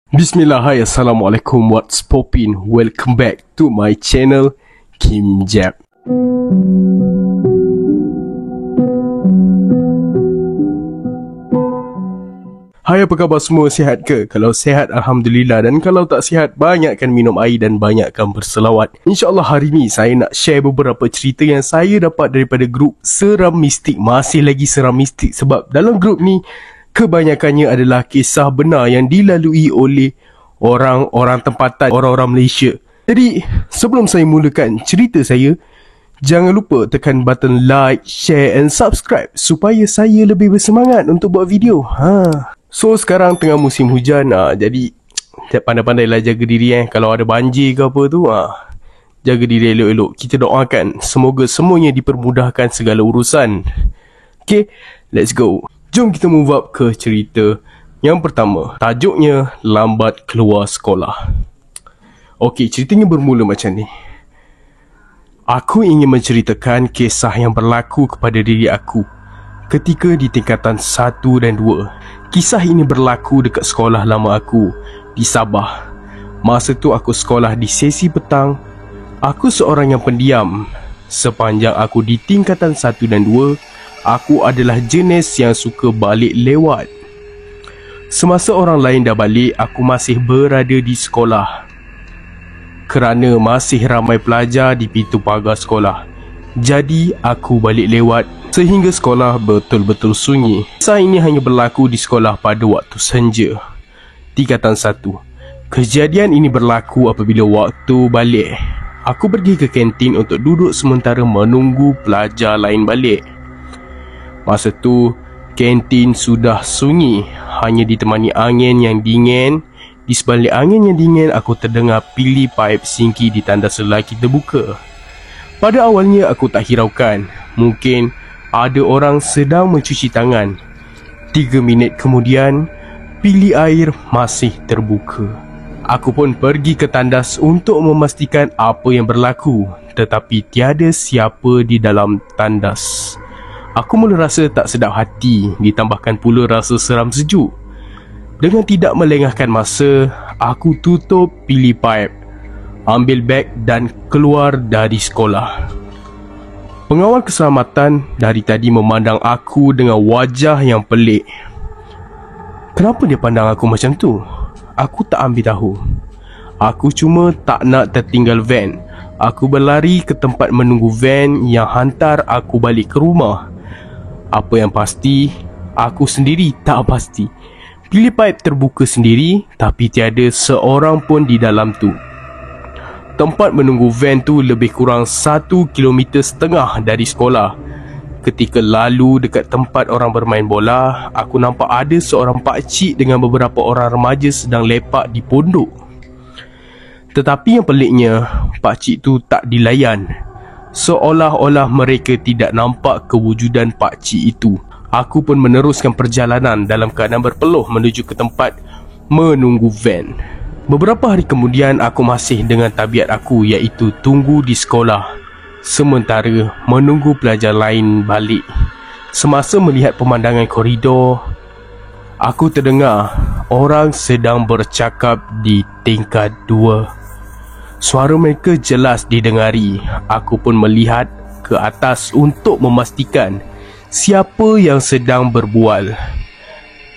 Bismillah, hai, Assalamualaikum, what's poppin'? Welcome back to my channel, Kim Jap. Hai, apa khabar semua? Sihat ke? Kalau sihat, Alhamdulillah. Dan kalau tak sihat, banyakkan minum air dan banyakkan berselawat. InsyaAllah hari ni saya nak share beberapa cerita yang saya dapat daripada grup Seram Mistik. Masih lagi seram mistik sebab dalam grup ni kebanyakannya adalah kisah benar yang dilalui oleh orang-orang tempatan, orang-orang Malaysia. Jadi, sebelum saya mulakan cerita saya, jangan lupa tekan button like, share and subscribe supaya saya lebih bersemangat untuk buat video. So, sekarang tengah musim hujan, jadi pandai-pandailah jaga diri. Kalau ada banjir ke apa tu, jaga diri elok-elok. Kita doakan semoga semuanya dipermudahkan segala urusan. Okay, let's go. Jom kita move up ke cerita yang pertama. Tajuknya Lambat Keluar Sekolah. Okey, ceritanya bermula macam ni. Aku ingin menceritakan kisah yang berlaku kepada diri aku ketika di tingkatan 1 dan 2. Kisah ini berlaku dekat sekolah lama aku di Sabah. Masa tu aku sekolah di sesi petang. Aku seorang yang pendiam. Sepanjang aku di tingkatan 1 dan 2, aku adalah jenis yang suka balik lewat. Semasa orang lain dah balik, aku masih berada di sekolah kerana masih ramai pelajar di pintu pagar sekolah. Jadi, aku balik lewat sehingga sekolah betul-betul sunyi. Kisah ini hanya berlaku di sekolah pada waktu senja, tingkatan 1. Kejadian ini berlaku apabila waktu balik. Aku pergi ke kantin untuk duduk sementara menunggu pelajar lain balik. Masa tu, kantin sudah sunyi, hanya ditemani angin yang dingin. Di sebalik angin yang dingin, aku terdengar pili paip sinki di tandas lelaki terbuka. Pada awalnya, aku tak hiraukan. Mungkin ada orang sedang mencuci tangan. 3 minit kemudian, pili air masih terbuka. Aku pun pergi ke tandas untuk memastikan apa yang berlaku, tetapi tiada siapa di dalam tandas. Aku mula rasa tak sedap hati, ditambahkan pula rasa seram sejuk. Dengan tidak melengahkan masa, aku tutup pili paip, ambil beg dan keluar dari sekolah. Pengawal keselamatan dari tadi memandang aku dengan wajah yang pelik. Kenapa dia pandang aku macam tu? Aku tak ambil tahu. Aku cuma tak nak tertinggal van. Aku berlari ke tempat menunggu van yang hantar aku balik ke rumah. Apa yang pasti, aku sendiri tak pasti. Pili paip terbuka sendiri, tapi tiada seorang pun di dalam tu. Tempat menunggu van tu lebih kurang 1,5 km dari sekolah. Ketika lalu dekat tempat orang bermain bola, aku nampak ada seorang pakcik dengan beberapa orang remaja sedang lepak di pondok. Tetapi yang peliknya, pakcik tu tak dilayan. Seolah-olah mereka tidak nampak kewujudan pakcik itu. Aku pun meneruskan perjalanan dalam keadaan berpeluh menuju ke tempat menunggu van. Beberapa hari kemudian, aku masih dengan tabiat aku, iaitu tunggu di sekolah sementara menunggu pelajar lain balik. Semasa melihat pemandangan koridor, aku terdengar orang sedang bercakap di tingkat 2. Suara mereka jelas didengari. Aku pun melihat ke atas untuk memastikan siapa yang sedang berbual.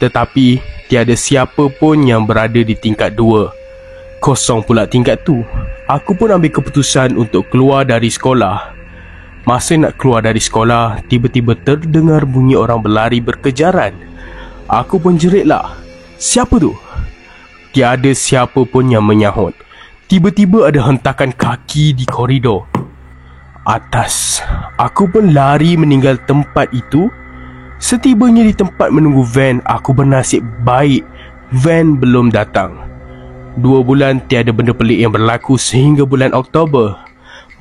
Tetapi tiada siapa pun yang berada di tingkat 2. Kosong pula tingkat tu. Aku pun ambil keputusan untuk keluar dari sekolah. Masa nak keluar dari sekolah, tiba-tiba terdengar bunyi orang berlari berkejaran. Aku pun jeritlah, "Siapa tu?" Tiada siapa pun yang menyahut. Tiba-tiba ada hentakan kaki di koridor atas. Aku pun lari meninggal tempat itu. Setibanya di tempat menunggu van, aku bernasib baik van belum datang. 2 bulan tiada benda pelik yang berlaku sehingga bulan Oktober.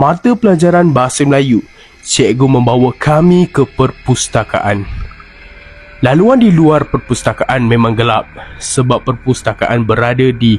Mata pelajaran Bahasa Melayu, cikgu membawa kami ke perpustakaan. Laluan di luar perpustakaan memang gelap sebab perpustakaan berada di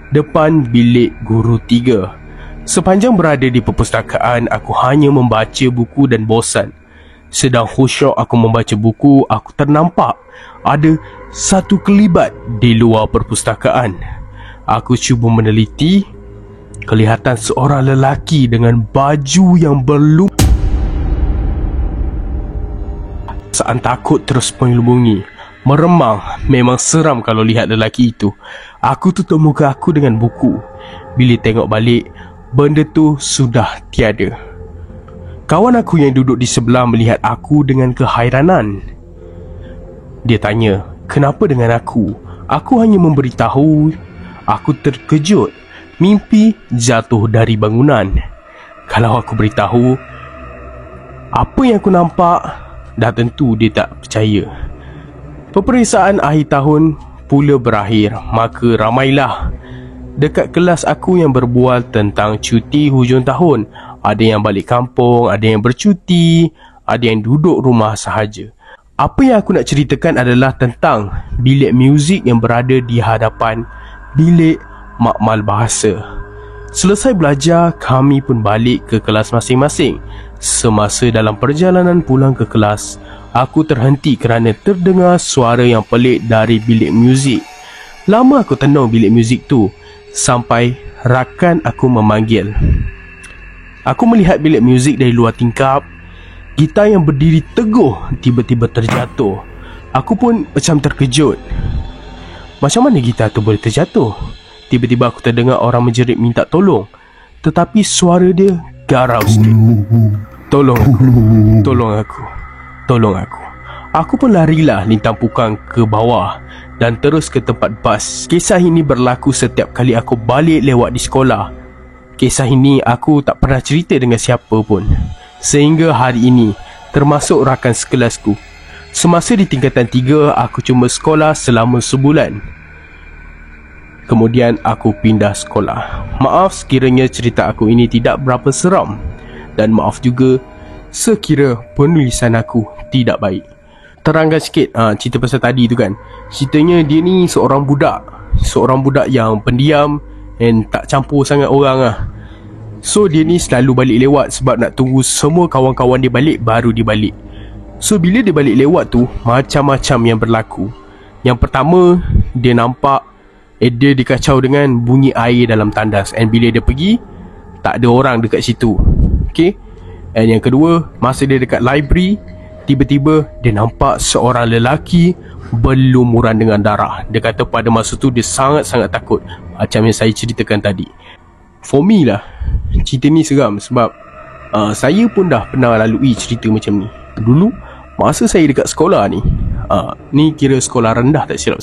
depan bilik guru 3. Sepanjang berada di perpustakaan, aku hanya membaca buku dan bosan. Sedang khusyuk aku membaca buku, aku ternampak ada satu kelibat di luar perpustakaan. Aku cuba meneliti. Kelihatan seorang lelaki dengan baju yang berlumur. Perasaan takut terus melumpungi. Meremang. Memang seram kalau lihat lelaki itu. Aku tutup muka aku dengan buku. Bila tengok balik, benda tu sudah tiada. Kawan aku yang duduk di sebelah melihat aku dengan kehairanan. Dia tanya, kenapa dengan aku? Aku hanya memberitahu. Aku terkejut. Mimpi jatuh dari bangunan. Kalau aku beritahu apa yang aku nampak, dah tentu dia tak percaya. Peperiksaan akhir tahun pula berakhir. Maka ramailah dekat kelas aku yang berbual tentang cuti hujung tahun. Ada yang balik kampung, ada yang bercuti, ada yang duduk rumah sahaja. Apa yang aku nak ceritakan adalah tentang bilik muzik yang berada di hadapan bilik makmal bahasa. Selesai belajar, kami pun balik ke kelas masing-masing. Semasa dalam perjalanan pulang ke kelas, aku terhenti kerana terdengar suara yang pelik dari bilik muzik. Lama aku tenung bilik muzik tu sampai rakan aku memanggil. Aku melihat bilik muzik dari luar tingkap. Gitar yang berdiri teguh tiba-tiba terjatuh. Aku pun macam terkejut. Macam mana gitar tu boleh terjatuh? Tiba-tiba aku terdengar orang menjerit minta tolong. Tetapi suara dia garau sikit. Tolong aku. Tolong aku. Tolong aku. Aku pun larilah lintang pukang ke bawah dan terus ke tempat bas. Kisah ini berlaku setiap kali aku balik lewat di sekolah. Kisah ini aku tak pernah cerita dengan siapa pun sehingga hari ini, termasuk rakan sekelasku. Semasa di tingkatan 3, aku cuma sekolah selama sebulan. Kemudian aku pindah sekolah. Maaf sekiranya cerita aku ini tidak berapa seram. Dan maaf juga sekira penulisan aku tidak baik. Terangkan sikit cerita pasal tadi tu kan. Ceritanya dia ni seorang budak yang pendiam dan tak campur sangat orang lah. So dia ni selalu balik lewat sebab nak tunggu semua kawan-kawan dia balik baru dia balik. So bila dia balik lewat tu, macam-macam yang berlaku. Yang pertama, dia nampak dia dikacau dengan bunyi air dalam tandas. And bila dia pergi, tak ada orang dekat situ. Okay. And yang kedua, masa dia dekat library, tiba-tiba dia nampak seorang lelaki berlumuran dengan darah. Dia kata pada masa tu dia sangat-sangat takut, macam yang saya ceritakan tadi. For me lah, cerita ni seram sebab saya pun dah pernah lalui cerita macam ni. Dulu masa saya dekat sekolah ni, ni kira sekolah rendah tak silap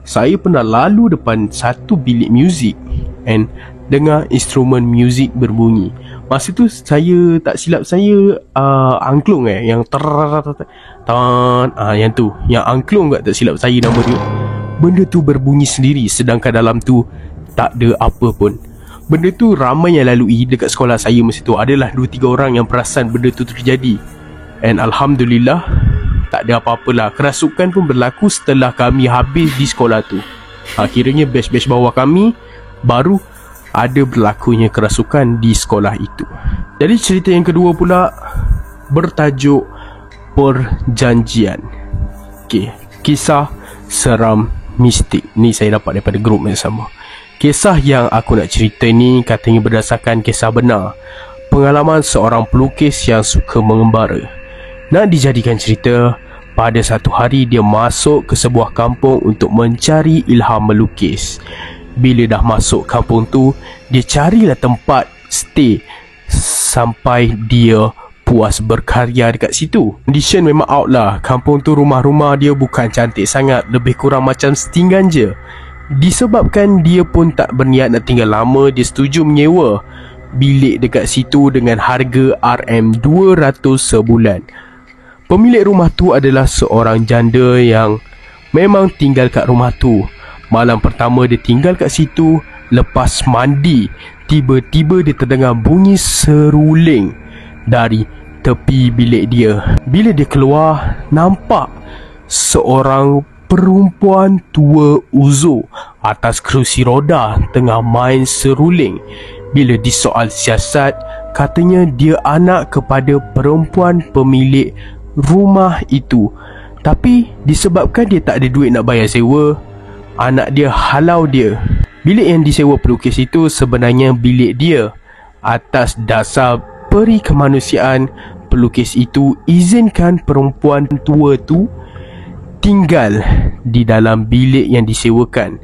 saya pernah lalu depan satu bilik muzik and dengar instrumen muzik berbunyi. Masa tu saya tak silap angklung yang yang tu, yang angklung tak silap saya nama dia. Benda tu berbunyi sendiri sedangkan dalam tu tak ada apa pun. Benda tu ramai yang lalui dekat sekolah saya masa tu. Adalah 2-3 orang yang perasan benda tu terjadi. And Alhamdulillah, tak ada apa-apalah. Kerasukan pun berlaku setelah kami habis di sekolah tu. Akhirnya batch-batch bawah kami baru ada berlakunya kerasukan di sekolah itu. Jadi cerita yang kedua pula bertajuk Perjanjian. Okay, kisah seram mistik. Ni saya dapat daripada grup yang sama. Kisah yang aku nak cerita ni katanya berdasarkan kisah benar. Pengalaman seorang pelukis yang suka mengembara. Nak dijadikan cerita, pada satu hari dia masuk ke sebuah kampung untuk mencari ilham melukis. Bila dah masuk kampung tu, dia carilah tempat stay sampai dia puas berkarya dekat situ. Condition memang out lah. Kampung tu rumah-rumah dia bukan cantik sangat, lebih kurang macam setinggan je. Disebabkan dia pun tak berniat nak tinggal lama, dia setuju menyewa bilik dekat situ dengan harga RM200 sebulan. Pemilik rumah tu adalah seorang janda yang memang tinggal kat rumah tu. Malam pertama dia tinggal kat situ, lepas mandi, tiba-tiba dia terdengar bunyi seruling dari tepi bilik dia. Bila dia keluar, nampak seorang perempuan tua uzur atas kerusi roda tengah main seruling. Bila disoal siasat, katanya dia anak kepada perempuan pemilik rumah itu. Tapi disebabkan dia tak ada duit nak bayar sewa, anak dia halau dia. Bilik yang disewa pelukis itu sebenarnya bilik dia. Atas dasar peri kemanusiaan, pelukis itu izinkan perempuan tua tu tinggal di dalam bilik yang disewakan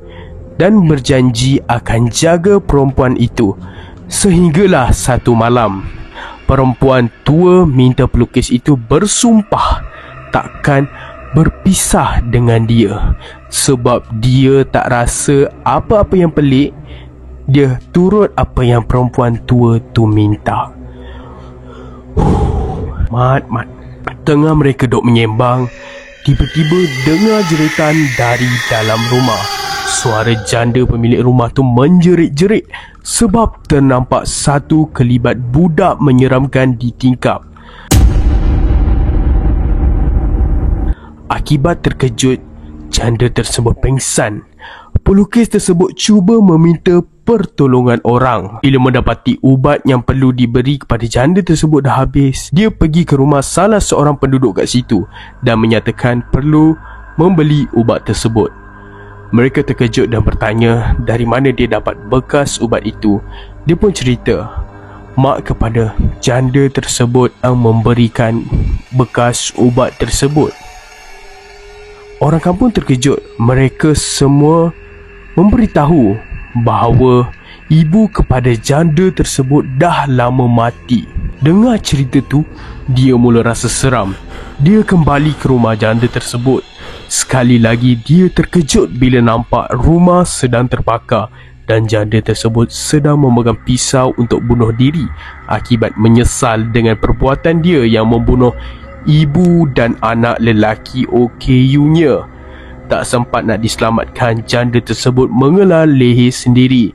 dan berjanji akan jaga perempuan itu. Sehinggalah satu malam, perempuan tua minta pelukis itu bersumpah takkan berpisah dengan dia. Sebab dia tak rasa apa-apa yang pelik, dia turut apa yang perempuan tua tu minta. Mat. Tengah mereka duk menyembang, tiba-tiba dengar jeritan dari dalam rumah. Suara janda pemilik rumah tu menjerit-jerit sebab ternampak satu kelibat budak menyeramkan di tingkap. Akibat terkejut, janda tersebut pengsan. Pelukis tersebut cuba meminta pertolongan orang. Bila mendapati ubat yang perlu diberi kepada janda tersebut dah habis, dia pergi ke rumah salah seorang penduduk kat situ dan menyatakan perlu membeli ubat tersebut. Mereka terkejut dan bertanya dari mana dia dapat bekas ubat itu. Dia pun cerita mak kepada janda tersebut yang memberikan bekas ubat tersebut. Orang kampung terkejut. Mereka semua memberitahu bahawa ibu kepada janda tersebut dah lama mati. Dengar cerita tu, dia mula rasa seram. Dia kembali ke rumah janda tersebut. Sekali lagi dia terkejut bila nampak rumah sedang terbakar dan janda tersebut sedang memegang pisau untuk bunuh diri akibat menyesal dengan perbuatan dia yang membunuh ibu dan anak lelaki OKU-nya. Tak sempat nak diselamatkan, janda tersebut mengelar leher sendiri.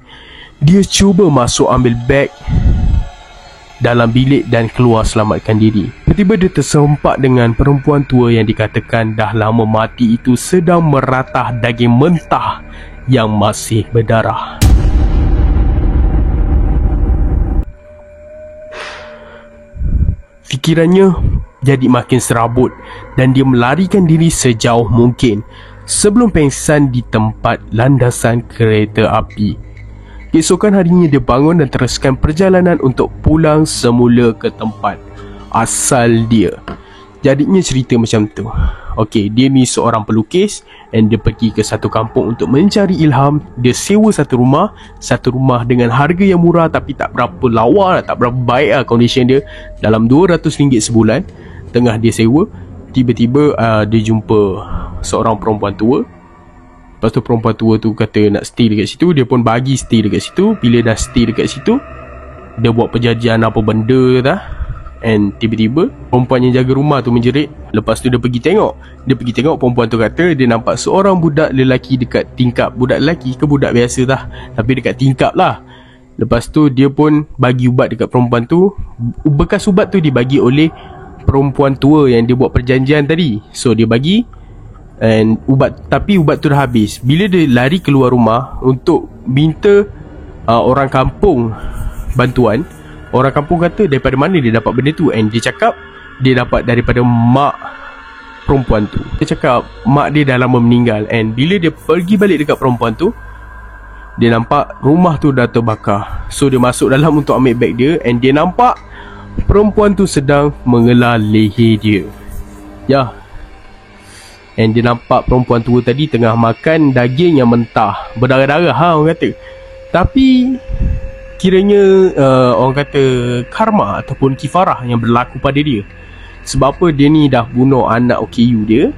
Dia cuba masuk ambil beg dalam bilik dan keluar selamatkan diri. Tiba-tiba dia tersempak dengan perempuan tua yang dikatakan dah lama mati itu sedang meratah daging mentah yang masih berdarah. Fikirannya jadi makin serabut dan dia melarikan diri sejauh mungkin sebelum pengsan di tempat landasan kereta api. Keesokan harinya dia bangun dan teruskan perjalanan untuk pulang semula ke tempat asal dia. Jadinya cerita macam tu. Okey, dia ni seorang pelukis dan dia pergi ke satu kampung untuk mencari ilham. Dia sewa satu rumah dengan harga yang murah tapi tak berapa lawa, tak berapa baik lah condition dia. Dalam RM200 sebulan. Tengah dia sewa, tiba-tiba dia jumpa seorang perempuan tua. Lepas tu perempuan tua tu kata nak stay dekat situ. Dia pun bagi stay dekat situ. Bila dah stay dekat situ, dia buat perjanjian apa benda dah. And tiba-tiba perempuan yang jaga rumah tu menjerit. Lepas tu dia pergi tengok. Perempuan tu kata dia nampak seorang budak lelaki dekat tingkap. Budak lelaki ke budak biasa dah, tapi dekat tingkap lah. Lepas tu dia pun bagi ubat dekat perempuan tu. Bekas ubat tu dibagi oleh perempuan tua yang dia buat perjanjian tadi. So dia bagi and tapi ubat tu dah habis. Bila dia lari keluar rumah untuk minta orang kampung bantuan, orang kampung kata daripada mana dia dapat benda tu. And dia cakap dia dapat daripada mak perempuan tu. Dia cakap mak dia dah lama meninggal. And bila dia pergi balik dekat perempuan tu, dia nampak rumah tu dah terbakar. So dia masuk dalam untuk ambil beg dia. And dia nampak perempuan tu sedang mengelar leher dia. Ya. And dia nampak perempuan tua tadi tengah makan daging yang mentah, berdarah-darah orang kata. Tapi kiranya orang kata karma ataupun kifarah yang berlaku pada dia. Sebab apa dia ni dah bunuh anak OKU dia,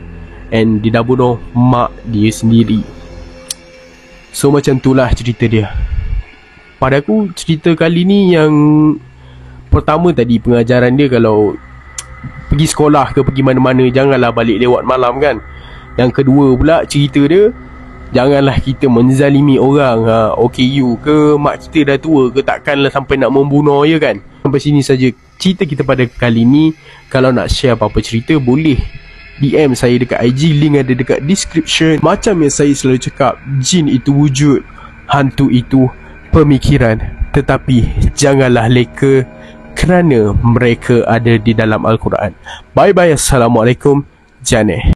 and dia dah bunuh mak dia sendiri. So macam itulah cerita dia. Pada aku cerita kali ni yang pertama tadi, pengajaran dia kalau pergi sekolah ke pergi mana-mana janganlah balik lewat malam kan. Yang kedua pula cerita dia, janganlah kita menzalimi orang. OKU ke mak kita dah tua ke, takkanlah sampai nak membunuh ya kan. Sampai sini saja cerita kita pada kali ni. Kalau nak share apa-apa cerita boleh DM saya dekat IG, link ada dekat description. Macam yang saya selalu cakap, jin itu wujud, hantu itu pemikiran, tetapi janganlah leka kerana mereka ada di dalam Al-Quran. Bye bye, Assalamualaikum. Janeh.